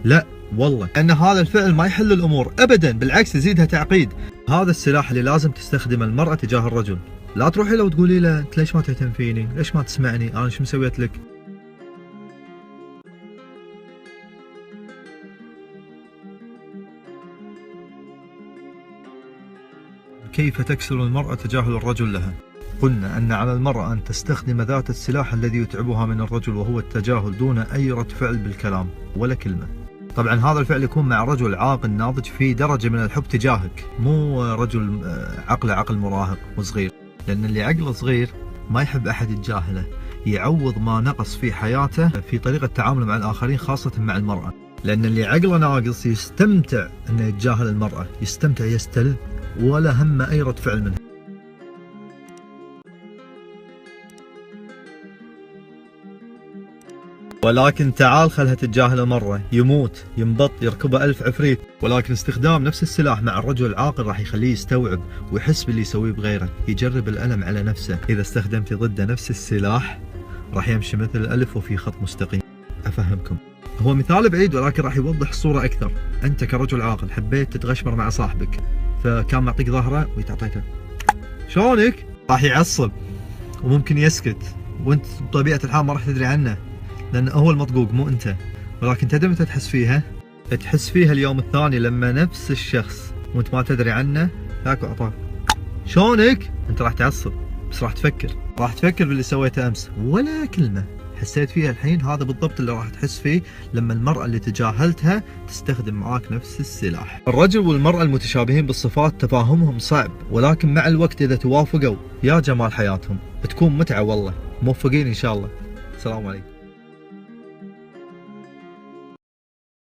لا والله، ان هذا الفعل ما يحل الامور ابدا، بالعكس يزيدها تعقيد. هذا السلاح اللي لازم تستخدمه المرأة تجاه الرجل. لا تروحي له وتقولي له انت ليش ما تهتم فيني؟ ليش ما تسمعني؟ انا شو مسويت لك؟ كيف تكسر المرأة تجاهل الرجل لها؟ قلنا أن على المرأة أن تستخدم ذات السلاح الذي يتعبها من الرجل، وهو التجاهل دون أي رد فعل بالكلام ولا كلمة. طبعا هذا الفعل يكون مع رجل عاقل ناضج في درجة من الحب تجاهك، مو رجل عقله عقل مراهق وصغير، لأن اللي عقله صغير ما يحب أحد يتجاهله، يعوض ما نقص في حياته في طريقة تعامله مع الآخرين خاصة مع المرأة. لأن اللي عقله ناقص يستمتع أنه يتجاهل المرأة، يستمتع يستلذ ولا هم أي رد فعل منها. ولكن تعال خلها تتجاهله مرة، يموت ينبط يركبه 1000 عفريت. ولكن استخدام نفس السلاح مع الرجل العاقل راح يخليه يستوعب ويحس باللي يسويه بغيره، يجرب الألم على نفسه. إذا استخدمتي ضده نفس السلاح راح يمشي مثل الألف وفي خط مستقيم. أفهمكم، هو مثال بعيد ولكن راح يوضح الصورة أكثر. أنت كرجل عاقل حبيت تتغشمر مع صاحبك، فكان معطيك ظهره ويتعطيته شلونك؟ راح يعصب وممكن يسكت، وانت بطبيعة الحال ما راح تدري عنه، لأنه هو المطقوق مو أنت. ولكن تدري متى تحس فيها؟ تحس فيها اليوم الثاني لما نفس الشخص وانت ما تدري عنه ذاك وعطاك شلونك؟ انت راح تعصب، بس راح تفكر باللي سويته أمس ولا كلمة حسيت فيها الحين. هذا بالضبط اللي راح تحس فيه لما المرأة اللي تجاهلتها تستخدم معاك نفس السلاح. الرجل والمرأة المتشابهين بالصفات تفاهمهم صعب، ولكن مع الوقت إذا توافقوا يا جمال حياتهم بتكون متعة والله. موفقين إن شاء الله. السلام عليكم.